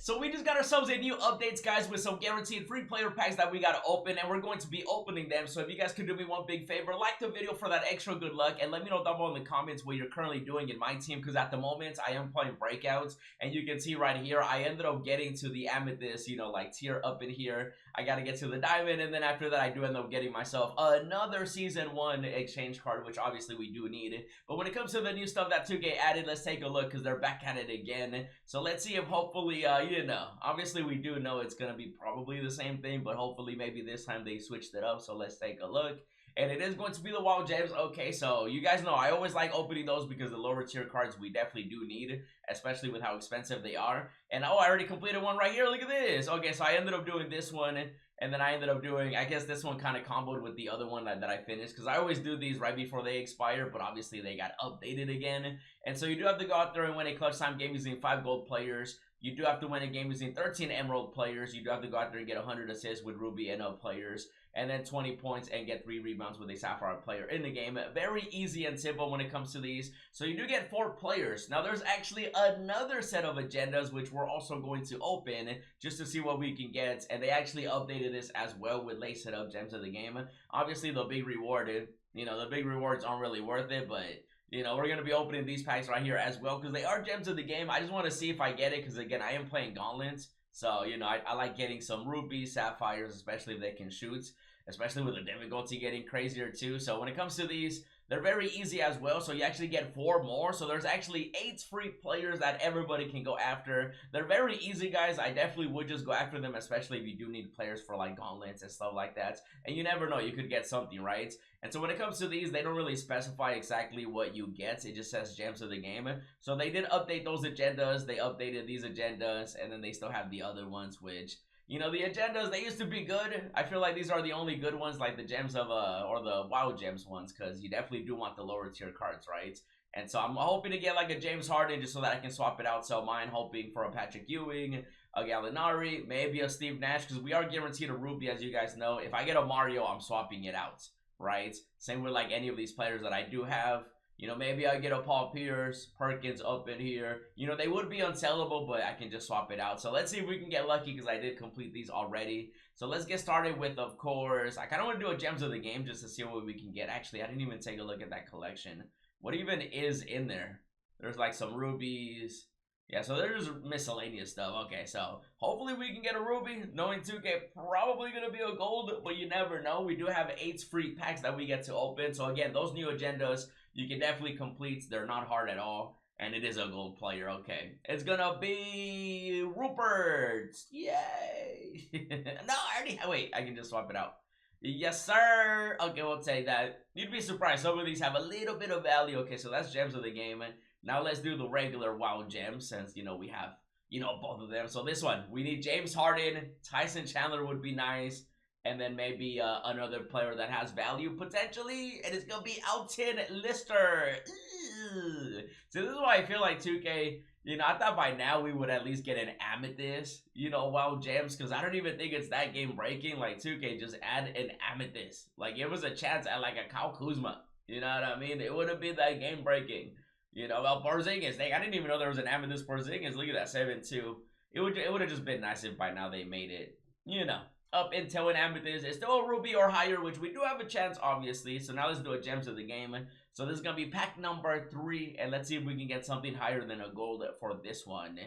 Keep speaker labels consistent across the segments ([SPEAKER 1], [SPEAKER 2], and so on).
[SPEAKER 1] So we just got ourselves a new updates, guys, with some guaranteed free player packs that we gotta open, and we're going to be opening them. So if you guys could do me one big favor, like the video for that extra good luck, and let me know down below in the comments what you're currently doing in my team, because at the moment I am playing breakouts, and you can see right here I ended up getting to the amethyst, you know, like tier up in here. I gotta get to the diamond, and then after that I do end up getting myself another season 1 exchange card, which obviously we do need. But when it comes to the new stuff that 2K added, let's take a look, because they're back at it again. So let's see if hopefully you know, obviously we do know it's gonna be probably the same thing, but hopefully maybe this time they switched it up. So let's take a look, and it is going to be the wild gems. Okay, so you guys know I always like opening those because the lower tier cards we definitely do need, especially with how expensive they are. And oh, I already completed one right here. Look at this. Okay, so I ended up doing this one, and then I ended up doing, I guess this one kind of comboed with the other one that I finished, because I always do these right before they expire, but obviously they got updated again. And so you do have to go out there and win a clutch time game using 5 gold players. You do have to win a game using 13 emerald players. You do have to go out there and get 100 assists with ruby and up players, and then 20 points and get 3 rebounds with a sapphire player in the game. Very easy and simple when it comes to these. So you do get 4 players. Now there's actually another set of agendas which we're also going to open just to see what we can get, and they actually updated this as well with lace it up gems of the game. Obviously the big reward, you know, the big rewards aren't really worth it, but you know, we're going to be opening these packs right here as well because they are gems of the game. I just want to see if I get it because, again, I am playing gauntlets. So, you know, I like getting some rubies, sapphires, especially if they can shoot. Especially with the difficulty getting crazier too. So when it comes to these, they're very easy as well. So you actually get 4 more. So there's actually 8 free players that everybody can go after. They're very easy, guys. I definitely would just go after them, especially if you do need players for like gauntlets and stuff like that. And you never know, you could get something, right? And so when it comes to these, they don't really specify exactly what you get. It just says gems of the game. So they did update those agendas. They updated these agendas, and then they still have the other ones, which, you know, the agendas, they used to be good. I feel like these are the only good ones, like the gems of, or the wild gems ones, because you definitely do want the lower tier cards, right? And so I'm hoping to get like a James Harden just so that I can swap it out. So mine hoping for a Patrick Ewing, a Gallinari, maybe a Steve Nash, because we are guaranteed a Ruby, as you guys know. If I get a Mario, I'm swapping it out, right? Same with like any of these players that I do have. You know, maybe I get a Paul Pierce, Perkins up in here. You know, they would be unsellable, but I can just swap it out. So let's see if we can get lucky because I did complete these already. So let's get started with, of course, I kind of want to do a gems of the game just to see what we can get. Actually, I didn't even take a look at that collection. What even is in there? There's like some rubies. Yeah, so there's miscellaneous stuff. Okay, so hopefully we can get a ruby. Knowing 2K probably going to be a gold, but you never know. We do have 8 free packs that we get to open. So again, those new agendas, you can definitely complete. They're not hard at all. And it is a gold player. Okay. It's gonna be Rupert. Yay. No, I already have. Wait, I can just swap it out. Yes, sir. Okay, we'll take that. You'd be surprised. Some of these have a little bit of value. Okay, so that's gems of the game. And now let's do the regular wild gems since, you know, we have, you know, both of them. So this one, we need James Harden. Tyson Chandler would be nice. And then maybe another player that has value potentially. And it's going to be Alton Lister. Ew. So this is why I feel like 2K, you know, I thought by now we would at least get an amethyst, you know, wild gems. Because I don't even think it's that game breaking. Like 2K just add an amethyst. Like it was a chance at like a Kyle Kuzma. You know what I mean? It wouldn't be that game breaking. You know, well, Porzingis, I didn't even know there was an amethyst Porzingis. Look at that, 7-2. It would have just been nice if by now they made it, you know, up until an amethyst. It's still a ruby or higher, which we do have a chance, obviously. So now let's do a gems of the game. So this is going to be pack number 3. And let's see if we can get something higher than a gold for this one.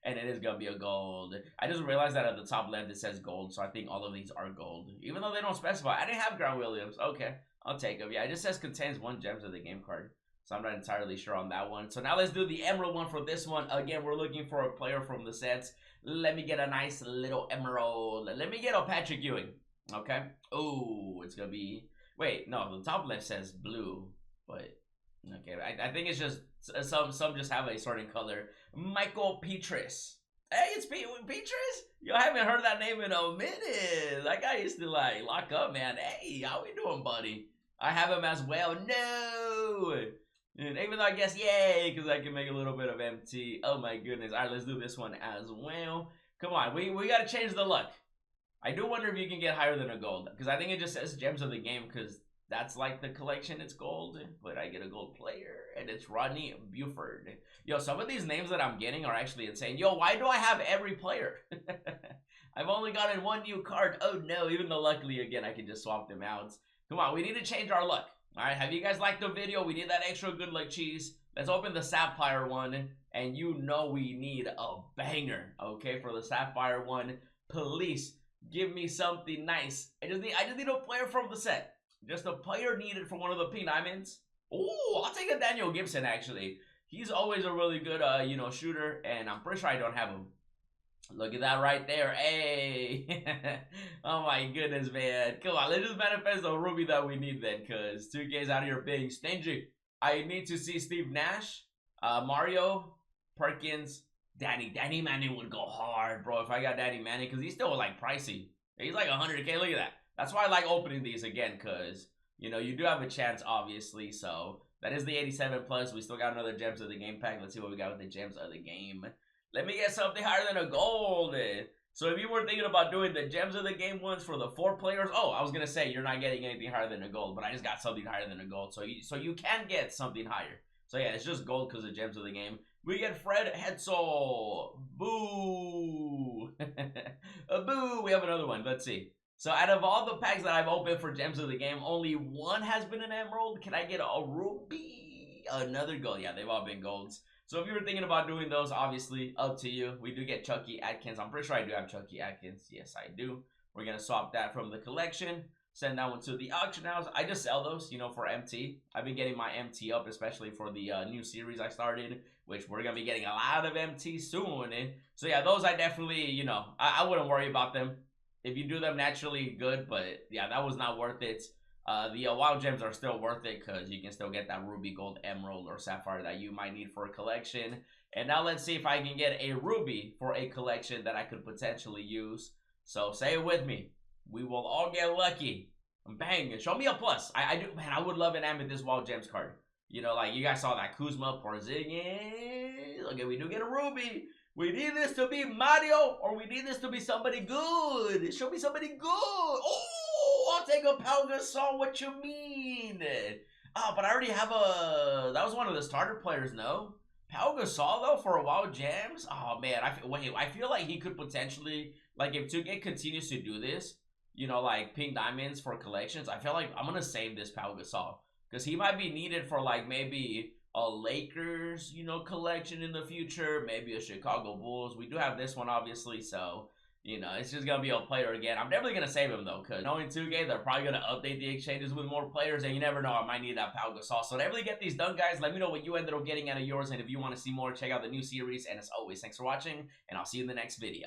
[SPEAKER 1] And it is going to be a gold. I just realized that at the top left it says gold. So I think all of these are gold. Even though they don't specify. I didn't have Grant Williams. Okay, I'll take them. Yeah, it just says contains 1 gems of the game card. So I'm not entirely sure on that one. So now let's do the emerald one for this one. Again, we're looking for a player from the sets. Let me get a nice little emerald. Let me get a Patrick Ewing. Okay. Oh, it's going to be... Wait, no, the top left says blue. But, okay. I think it's just... Some just have a certain color. Michael Petrus. Hey, it's Petrus? Yo, I haven't heard that name in a minute. That guy used to, like, lock up, man. Hey, how we doing, buddy? I have him as well. No! And even though I guess, yay, because I can make a little bit of MT. Oh my goodness. All right, let's do this one as well. Come on, we got to change the luck. I do wonder if you can get higher than a gold, because I think it just says gems of the game, because That's like the collection, it's gold, but I get a gold player, and it's Rodney Buford. Yo, some of these names that I'm getting are actually insane. Yo, why do I have every player? I've only gotten one new card. Oh no, even though luckily, again, I can just swap them out. Come on, we need to change our luck. All right, have you guys liked the video? We need that extra good luck cheese. Let's open the Sapphire one, and you know we need a banger, okay, for the Sapphire one. Please give me something nice. I just need a player from the set. Just a player needed for one of the P Diamonds. Oh, I'll take a Daniel Gibson, actually. He's always a really good, shooter, and I'm pretty sure I don't have him. Look at that right there. Hey. Oh my goodness, man. Come on, let's just manifest the Ruby that we need then, because 2K's out here being stingy. I need to see Steve Nash, Mario, Perkins, Danny. Danny Manning would go hard, bro, if I got Danny Manning, because he's still, like, pricey. He's like 100K. Look at that. That's why I like opening these again, because, you know, you do have a chance, obviously. So that is the 87 plus. We still got another Gems of the Game pack. Let's see what we got with the Gems of the Game. Let me get something higher than a gold. So if you were thinking about doing the Gems of the Game ones for the 4 players, oh, I was going to say you're not getting anything higher than a gold, but I just got something higher than a gold. So you can get something higher. So yeah, it's just gold because of Gems of the Game. We get Fred Hetzel. Boo. Boo. We have another one. Let's see. So out of all the packs that I've opened for Gems of the Game, only one has been an emerald. Can I get a ruby? Another gold. Yeah, they've all been golds. So if you were thinking about doing those, obviously, up to you. We do get Chucky Atkins. I'm pretty sure I do have Chucky Atkins. Yes, I do. We're going to swap that from the collection. Send that one to the auction house. I just sell those, you know, for MT. I've been getting my MT up, especially for the new series I started, which we're going to be getting a lot of MT soon. So yeah, those I definitely, you know, I wouldn't worry about them. If you do them naturally, good, but yeah, that was not worth it. The wild gems are still worth it because you can still get that ruby, gold, emerald, or sapphire that you might need for a collection. And now let's see if I can get a ruby for a collection that I could potentially use. So say it with me. We will all get lucky. Bang. Show me a plus. I do, man, I would love an amethyst wild gems card. You know, like you guys saw that Kuzma, Porzingis. Okay, we do get a ruby. We need this to be Mario, or we need this to be somebody good. Show me somebody good. Oh, I'll take a Pau Gasol. What you mean? Oh, but I already have a... That was one of the starter players, no? Pau Gasol, though, for a wild gems? Oh, man. I feel like he could potentially... Like, if 2K continues to do this, you know, like, pink diamonds for collections, I feel like I'm going to save this Pau Gasol. Because he might be needed for, like, maybe... a Lakers, you know, collection in the future, maybe a Chicago Bulls. We do have this one, obviously, so, you know, it's just going to be a player again. I'm definitely going to save him, though, because knowing 2K, they're probably going to update the exchanges with more players, and you never know, I might need that Pau Gasol. So definitely get these done, guys. Let me know what you ended up getting out of yours, and if you want to see more, check out the new series. And as always, thanks for watching, and I'll see you in the next video.